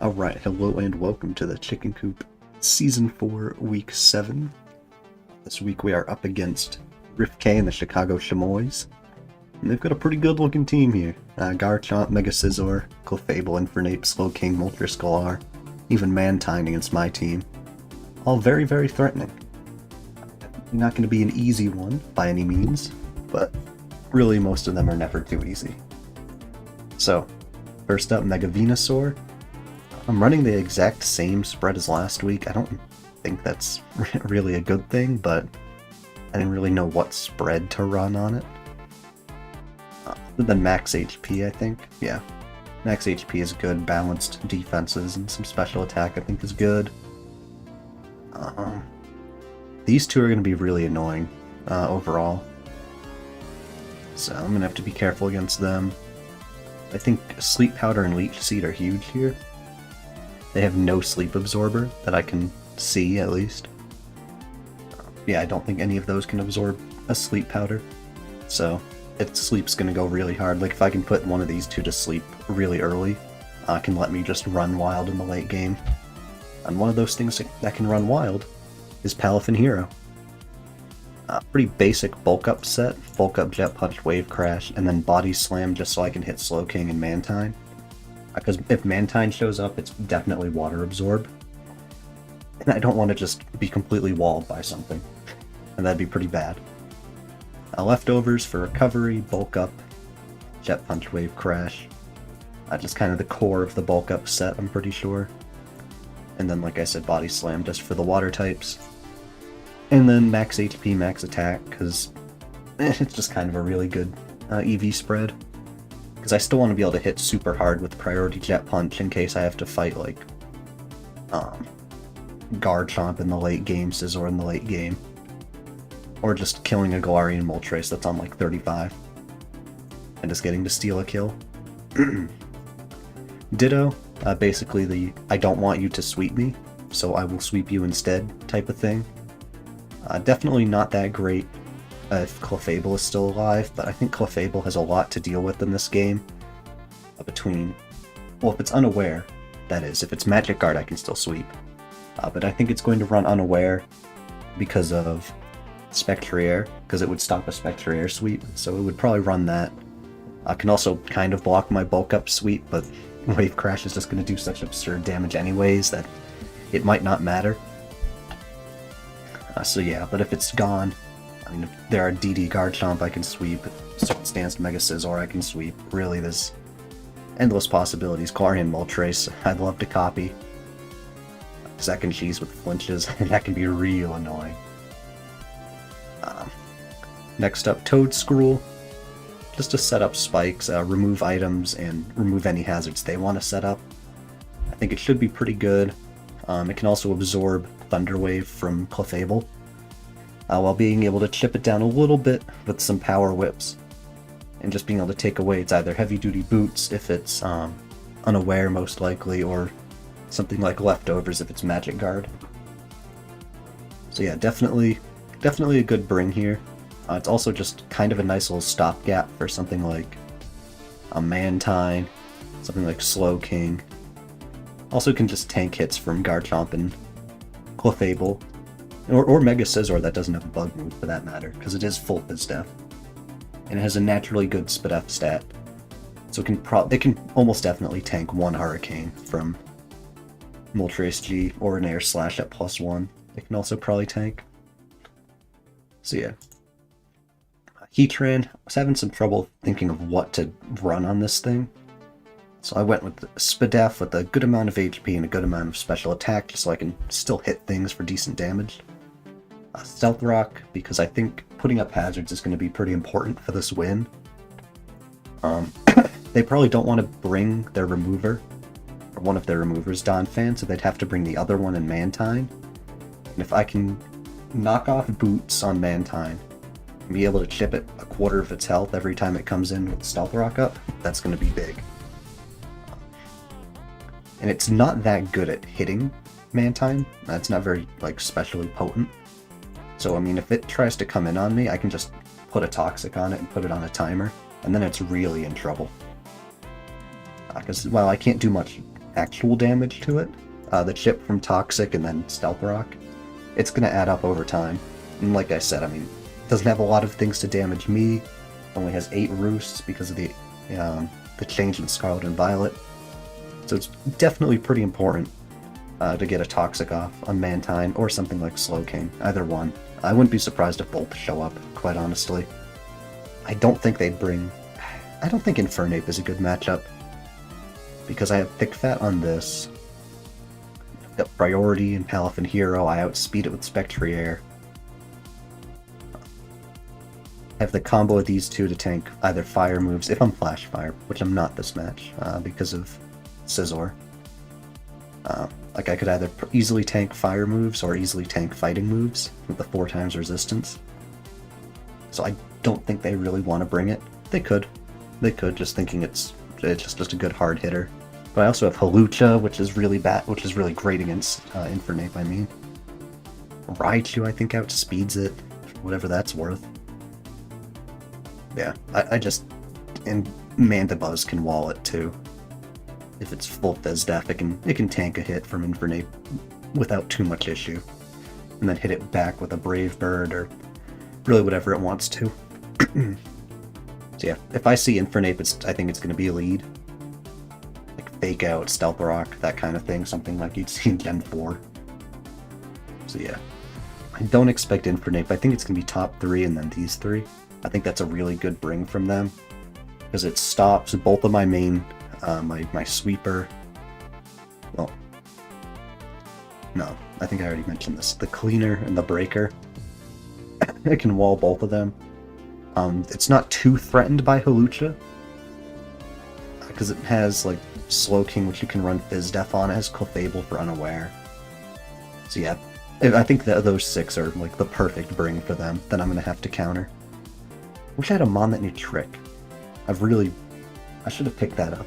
Alright, hello and welcome to the Chicken Coop Season 4, Week 7. This week we are up against Rifk and the Chicago Chamois. And they've got a pretty good looking team here. Garchomp, Mega Scizor, Clefable, Infernape, Slowking, Moltres-G, even Mantine against my team. All very, very threatening. Not going to be an easy one by any means, but really most of them are never too easy. So, first up, Mega Venusaur. I'm running the exact same spread as last week. I don't think that's really a good thing, but I didn't really know what spread to run on it. Other than max HP, I think. Yeah, max HP is good. Balanced defenses and some special attack I think is good. These two are going to be really annoying overall. So I'm going to have to be careful against them. I think Sleep Powder and Leech Seed are huge here. They have no sleep absorber that I can see, at least. Yeah, I don't think any of those can absorb a sleep powder. So, its sleep's gonna go really hard. Like, if I can put one of these two to sleep really early, it can let me just run wild in the late game. And one of those things that can run wild is Palafin Hero. Pretty basic bulk up set. Bulk up, Jet Punch, Wave Crash, and then Body Slam just so I can hit Slowking and Mantine. Because if Mantine shows up, it's definitely water absorb. And I don't want to just be completely walled by something. And that'd be pretty bad. Leftovers for recovery, bulk up, Jet Punch, Wave Crash. Just kind of the core of the bulk up set, I'm pretty sure. And then, like I said, Body Slam just for the water types. And then max HP, max attack, because it's just kind of a really good EV spread. Because I still want to be able to hit super hard with priority Jet Punch in case I have to fight, like, Garchomp in the late game, Scizor in the late game. Or just killing a Galarian Moltres that's on, like, 35. And just getting to steal a kill. Ditto, basically the I don't want you to sweep me, so I will sweep you instead type of thing. Definitely not that great if Clefable is still alive, but I think Clefable has a lot to deal with in this game. Well, if it's unaware, that is. If it's Magic Guard, I can still sweep. But I think it's going to run unaware because of Spectrier, because it would stop a Spectrier sweep, so it would probably run that. I can also kind of block my bulk up sweep, but Wave Crash is just going to do such absurd damage anyways that it might not matter. So yeah, but if it's gone, I mean, if there are DD Garchomp I can sweep, Circumstance Mega Scizor I can sweep. Really, there's endless possibilities. Galarian Moltres, I'd love to copy. Second cheese with flinches, that can be real annoying. Next up, Toedscruel. Just to set up spikes, remove items, and remove any hazards they want to set up. I think it should be pretty good. It can also absorb Thunder Wave from Clefable, while being able to chip it down a little bit with some Power Whips. And just being able to take away its either heavy-duty boots if it's unaware most likely, or something like Leftovers if it's Magic Guard. So yeah, definitely a good bring here. It's also just kind of a nice little stopgap for something like a Mantine, something like Slowking. Also can just tank hits from Garchomp and Clefable, or Mega Scizor that doesn't have a bug move for that matter, because it is full Fizdef. And it has a naturally good Spidef stat. So it can almost definitely tank one Hurricane from Moltres-G or an Air Slash at +1. It can also probably tank. So yeah. Heatran, I was having some trouble thinking of what to run on this thing. So I went with Spidef with a good amount of HP and a good amount of special attack, just so I can still hit things for decent damage. Stealth Rock, because I think putting up hazards is going to be pretty important for this win. They probably don't want to bring their remover, or one of their removers, Donphan, so they'd have to bring the other one in Mantine. And if I can knock off boots on Mantine, and be able to chip it a quarter of its health every time it comes in with Stealth Rock up, that's going to be big. And it's not that good at hitting Mantine. It's not very, like, specially potent. So, I mean, if it tries to come in on me, I can just put a Toxic on it and put it on a timer, and then it's really in trouble. Because, well, I can't do much actual damage to it, the chip from Toxic and then Stealth Rock, it's going to add up over time. And like I said, I mean, it doesn't have a lot of things to damage me. It only has 8 roosts because of the change in Scarlet and Violet. So it's definitely pretty important to get a Toxic off on Mantine or something like Slowking, either one. I wouldn't be surprised if both show up, quite honestly. I don't think Infernape is a good matchup, because I have Thick Fat on this. I've got Priority and Palafin Hero, I outspeed it with Spectrier. I have the combo of these two to tank either fire moves, if I'm Flash Fire, which I'm not this match, because of Scizor. Like, I could either easily tank fire moves or easily tank fighting moves with the 4 times resistance. So I don't think they really want to bring it. They could, just thinking it's just a good hard hitter. But I also have Hawlucha, which is really bad, which is really great against Infernape, I mean. Raichu, I think, outspeeds it, whatever that's worth. Yeah, and Mandibuzz can wall it too. If it's full Fizz Def, it can tank a hit from Infernape without too much issue. And then hit it back with a Brave Bird, or really whatever it wants to. So yeah, if I see Infernape, I think it's going to be a lead. Like Fake Out, Stealth Rock, that kind of thing, something like you'd see in Gen 4. So yeah, I don't expect Infernape. I think it's going to be top 3 and then these 3. I think that's a really good bring from them, because it stops both of my main, my sweeper. Well, no, I think I already mentioned this. The cleaner and the breaker. It can wall both of them. It's not too threatened by Hawlucha, because it has like Slowking, which you can run Fizz Def on. It has Clefable for Unaware. So yeah, I think that those 6 are like the perfect bring for them that I'm going to have to counter. Wish I had a Mon that knew Trick. I should have picked that up.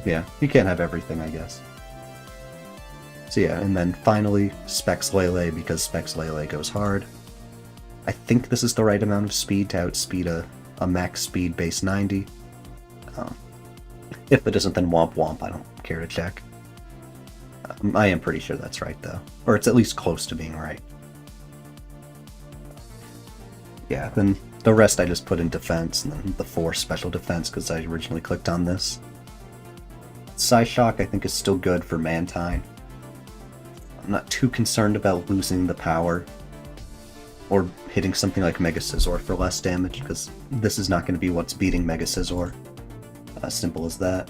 Yeah, you can't have everything, I guess. So yeah, and then finally, Specs Lele, because Specs Lele goes hard. I think this is the right amount of speed to outspeed a max speed base 90. If it isn't, then Womp Womp, I don't care to check. I am pretty sure that's right, though. Or it's at least close to being right. Yeah, then the rest I just put in defense, and then the 4 special defense, because I originally clicked on this. Psyshock, I think, is still good for Mantine. I'm not too concerned about losing the power, or hitting something like Mega Scizor for less damage, because this is not going to be what's beating Mega Scizor. Simple as that.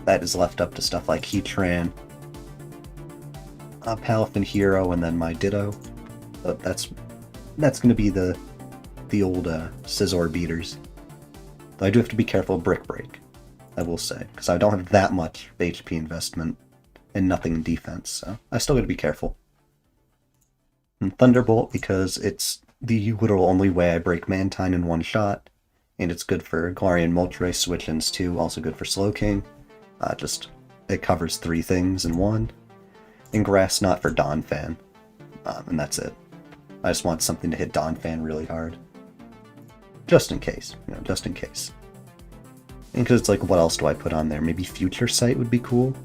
That is left up to stuff like Heatran, Palafin Hero, and then my Ditto. But that's going to be the old Scizor beaters. Though I do have to be careful of Brick Break, I will say, because I don't have that much HP investment and nothing in defense, so I still gotta be careful. And Thunderbolt, because it's the literal only way I break Mantine in one shot, and it's good for Galarian Moltres switch-ins too, also good for Slowking. It covers 3 things in one. And Grass Knot for Donphan, and that's it. I just want something to hit Donphan really hard. Just in case, just in case. And because it's like, what else do I put on there? Maybe Future Sight would be cool.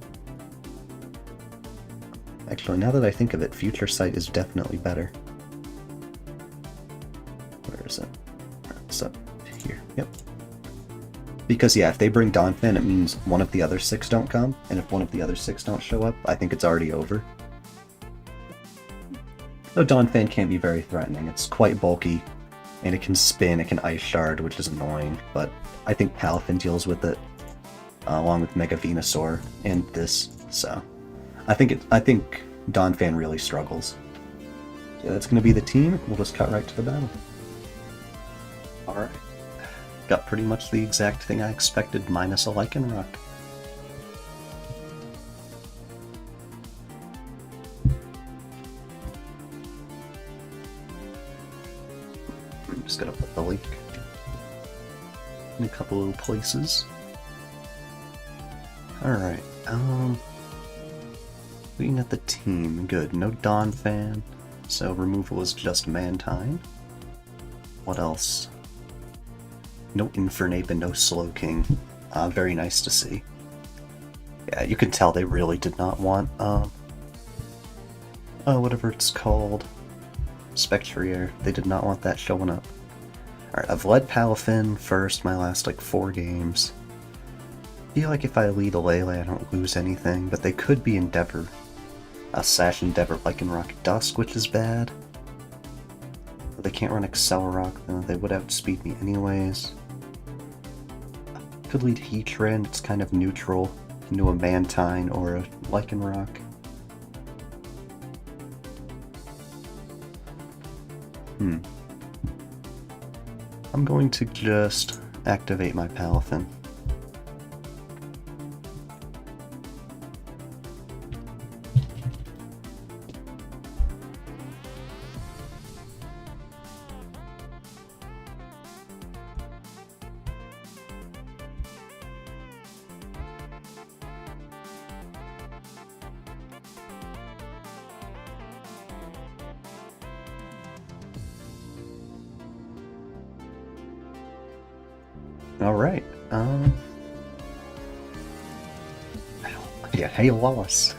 Actually, now that I think of it, Future Sight is definitely better. Where is it? It's up here. Yep. Because yeah, if they bring Donphan, it means one of the other 6 don't come, and if one of the other 6 don't show up, I think it's already over. Though Donphan can be very threatening. It's quite bulky, and it can spin, it can Ice Shard, which is annoying, but I think Palafin deals with it, along with Mega Venusaur and this, so I think Donphan really struggles. Yeah, that's going to be the team. We'll just cut right to the battle. Alright. Got pretty much the exact thing I expected, minus a Lycanroc. I'm just gonna put the link in a couple of places. Alright, looking at the team, good. No Donphan, so removal is just Mantine. What else? No Infernape and no Slowking. Very nice to see. Yeah, you can tell they really did not want, whatever it's called, Spectrier. They did not want that showing up. Alright, I've led Palafin first my last, like, 4 games. I feel like if I lead a Lele, I don't lose anything, but they could be Endeavor. Sash Endeavor Lycanroc Dusk, which is bad. But they can't run Accelerock, though. They would outspeed me anyways. Could lead Heatran, it's kind of neutral, into a Mantine or a Lycanroc. I'm going to just activate my Palafin. Alright, yeah, hey, loss.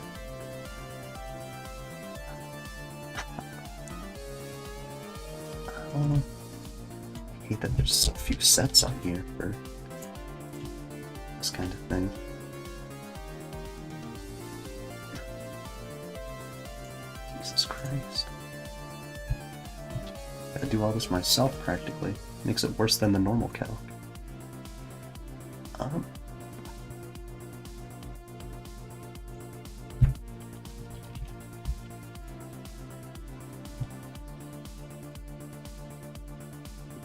I hate that there's so few sets on here for this kind of thing. Jesus Christ. Gotta do all this myself, practically. Makes it worse than the normal calc.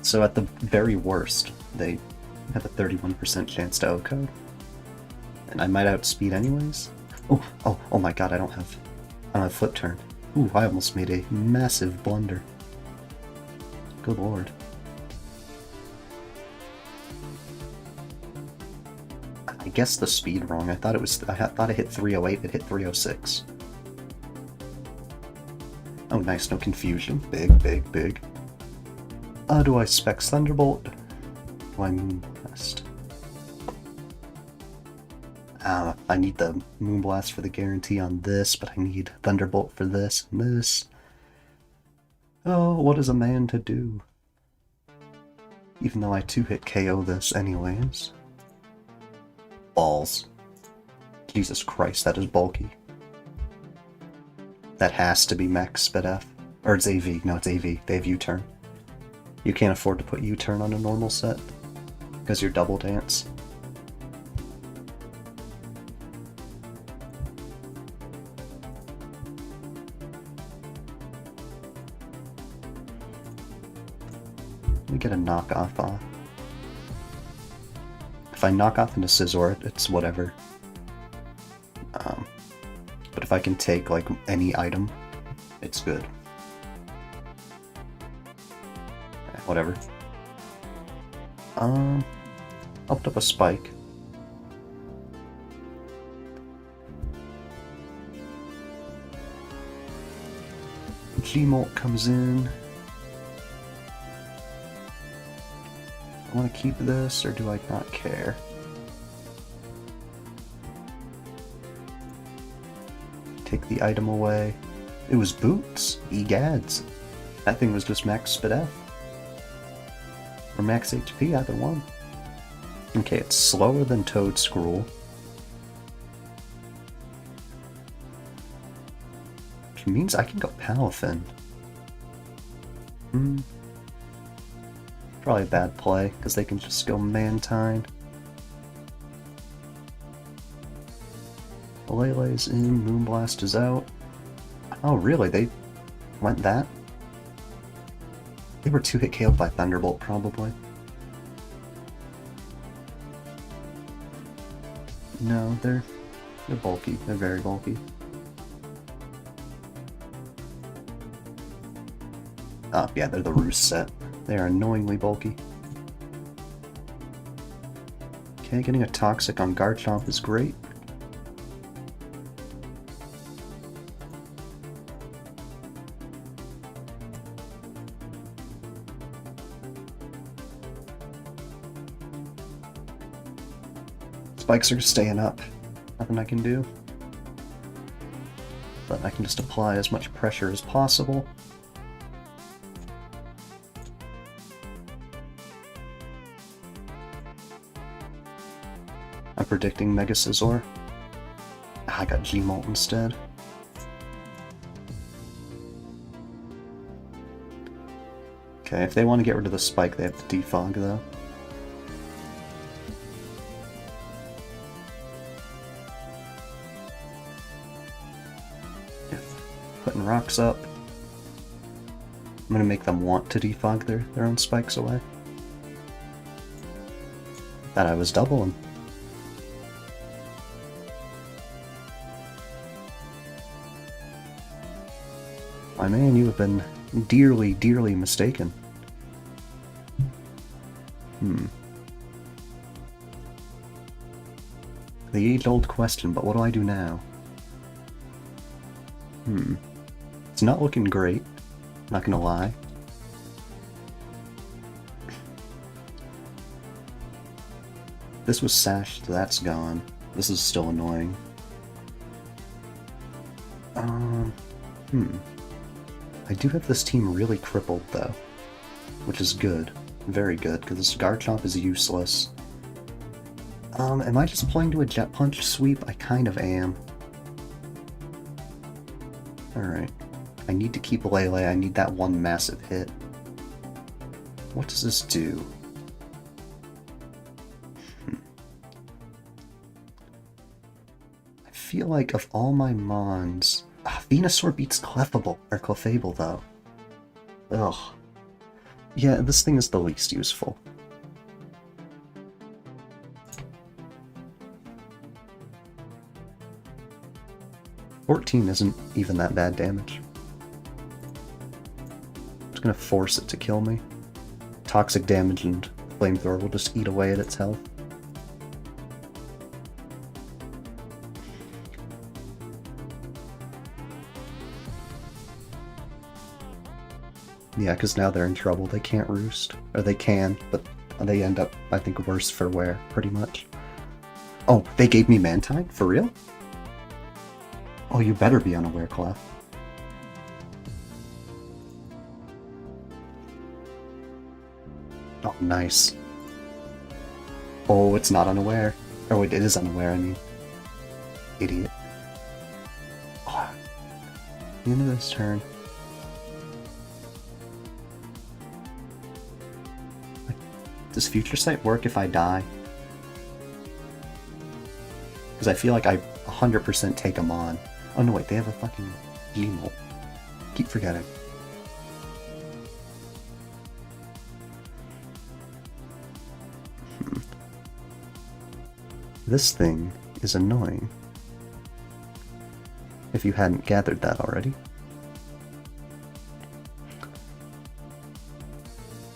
So at the very worst, they have a 31% chance to OHKO. And I might outspeed anyways. Oh my god, I don't have flip turn. Ooh, I almost made a massive blunder. Good lord. I guessed the speed wrong. I thought I hit 308, it hit 306. Oh nice, no confusion. Big. Do I spec Thunderbolt? Do I Moonblast? I need the Moonblast for the guarantee on this, but I need Thunderbolt for this and this. Oh, what is a man to do? Even though I 2-hit KO this anyways. Balls. Jesus Christ, that is bulky. That has to be max sped F. Or it's AV. No, it's AV. They have U-turn. You can't afford to put U-turn on a normal set, because you're double dance. Let me get a knockoff off. If I knock off into Scizor, it's whatever. But if I can take, like, any item, it's good. Whatever. I'll put up a spike. G-Molt comes in. I want to keep this, or do I not care? Take the item away. It was Boots. Egads. That thing was just max spit F. Or max HP, either one. Okay, it's slower than Toedscruel. Which means I can go Palafin. Probably a bad play, because they can just go Mantine. Lele's in, Moonblast is out. Oh really, they went that? They were 2-hit KO'd by Thunderbolt, probably. No, they're bulky. They're very bulky. Oh, yeah, they're the Roost set. They are annoyingly bulky. Okay, getting a Toxic on Garchomp is great. Spikes are staying up. Nothing I can do. But I can just apply as much pressure as possible. I'm predicting Mega Scizor. I got G-Molt instead. Okay, if they want to get rid of the spike, they have to defog though. Putting rocks up. I'm gonna make them want to defog their own spikes away. Thought I was doubling. My man, you have been dearly, dearly mistaken. The age-old question, but what do I do now? It's not looking great, not gonna lie. This was sashed, that's gone. This is still annoying. I do have this team really crippled though, which is good. Very good, because this Garchomp is useless. Am I just playing to a Jet Punch sweep? I kind of am. Alright. I need to keep Lele, I need that one massive hit. What does this do? I feel like of all my Mons... Venusaur beats Clefable, or Clefable though. Ugh. Yeah, this thing is the least useful. $14 isn't even that bad damage. I'm just gonna force it to kill me. Toxic damage and Flamethrower will just eat away at its health. Yeah, because now they're in trouble. They can't roost. Or they can, but they end up, I think, worse for wear, pretty much. Oh, they gave me Mantine? For real? Oh, you better be unaware, Clef. Oh, nice. Oh, it's not unaware. Oh, it is unaware, I mean. Idiot. Oh. The end of this turn. Does Future Sight work if I die? Because I feel like I 100% take them on. Oh no, wait, they have a fucking G-Molt. Keep forgetting. This thing is annoying. If you hadn't gathered that already.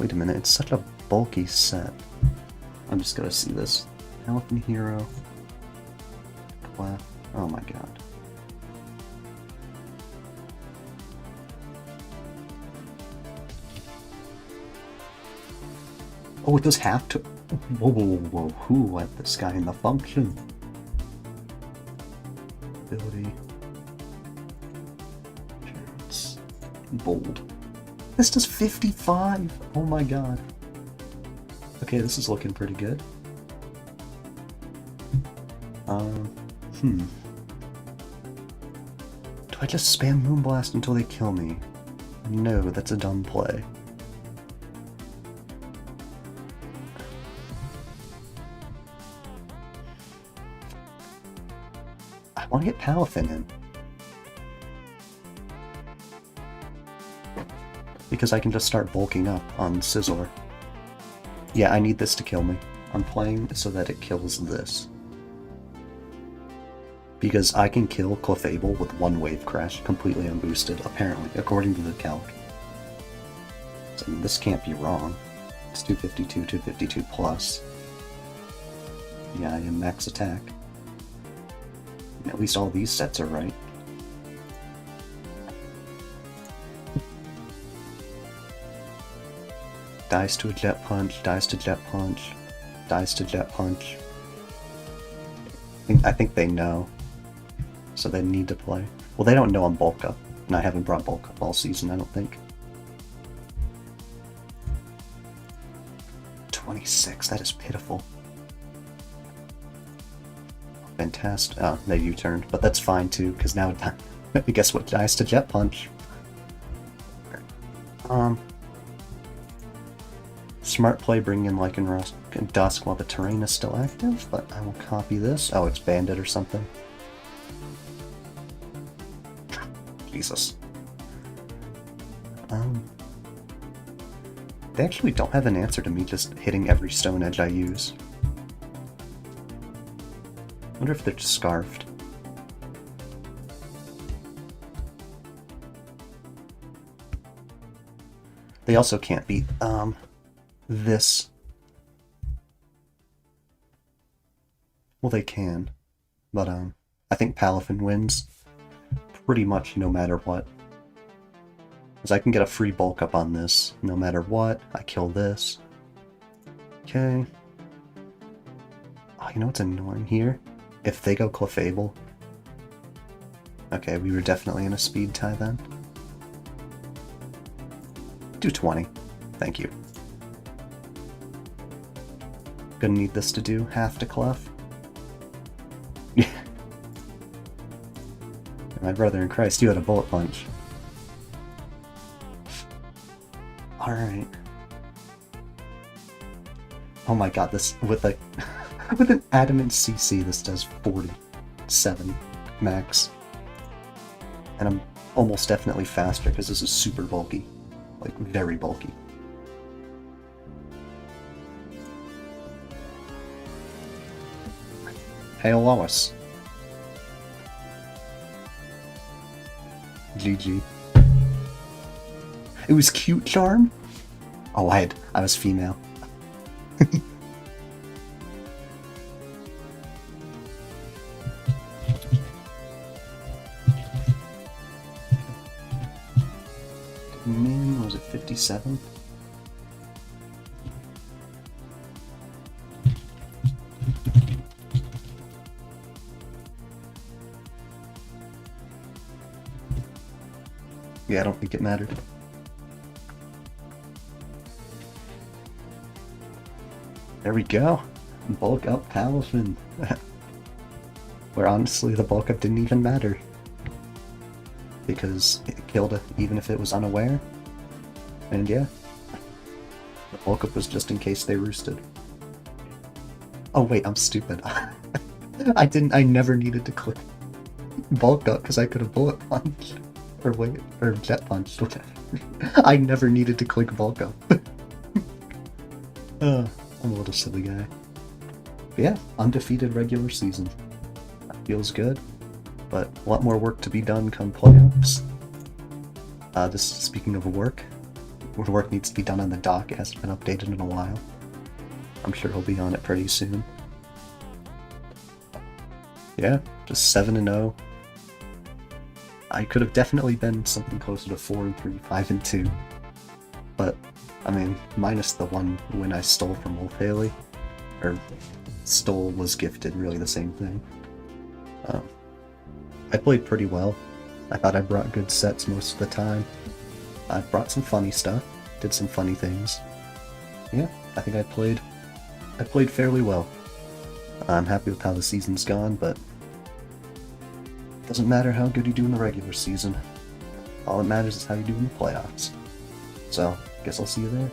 Wait a minute, it's such a bulky set. I'm just gonna see this. Palafin Hero. Clef. Oh my god. Oh, it does have to. Whoa, whoa, whoa, who let this guy in the function? Ability. Chance. Bold. This does 55! Oh my god. Okay, this is looking pretty good. Do I just spam Moonblast until they kill me? No, that's a dumb play. I want to get Palafin in. Because I can just start bulking up on Scizor. Yeah, I need this to kill me. I'm playing so that it kills this. Because I can kill Clefable with one Wave Crash, completely unboosted, apparently, according to the calc. So this can't be wrong. It's 252, 252 plus. Yeah, I am max attack. At least all these sets are right. Dies to a Jet Punch, dies to Jet Punch, dies to Jet Punch. I think they know. So they need to play. Well, they don't know I'm bulk up, and I haven't brought bulk up all season, I don't think. 26, that is pitiful. Fantastic. Oh, they U-turned, but that's fine too, because now guess what dies to Jet Punch? Smart play bringing in Lycanroc and Dusk while the terrain is still active, but I will copy this. Oh, it's Bandit or something. Jesus. They actually don't have an answer to me just hitting every Stone Edge I use. I wonder if they're just scarfed. They also can't beat, this. Well, they can, but, I think Palafin wins pretty much no matter what. Because I can get a free bulk up on this, no matter what. I kill this. Okay. Oh, you know what's annoying here? If they go Clefable. Okay, we were definitely in a speed tie then. Do 20. Thank you. Gonna need this to do half to Clef. My brother in Christ, you had a bullet punch. Alright. Oh my god, this with a with an adamant CC this does 47 max. And I'm almost definitely faster because this is super bulky. Like very bulky. Hail Lois. GG. It was cute charm? Oh, I was female. Min, was it 57? Yeah, I don't think it mattered. There we go. Bulk up Palafin. Where honestly the bulk up didn't even matter. Because it killed it even if it was unaware. And yeah. The bulk up was just in case they roosted. Oh wait, I'm stupid. I never needed to click bulk up because I could have bullet punched. Or wait, or jet punched, whatever. I never needed to click bulk up. I'm a little silly guy. But yeah, undefeated regular season. That feels good, but a lot more work to be done come playoffs. Speaking of work needs to be done on the dock. It hasn't been updated in a while. I'm sure he'll be on it pretty soon. Yeah, just 7-0. I could have definitely been something closer to 4-3, 5-2. But, I mean, minus the one win I stole from Wolf Haley. Or, stole was gifted, really the same thing. I played pretty well. I thought I brought good sets most of the time. I brought some funny stuff, did some funny things. Yeah, I think I played fairly well. I'm happy with how the season's gone, but doesn't matter how good you do in the regular season. All that matters is how you do in the playoffs. So, guess I'll see you there.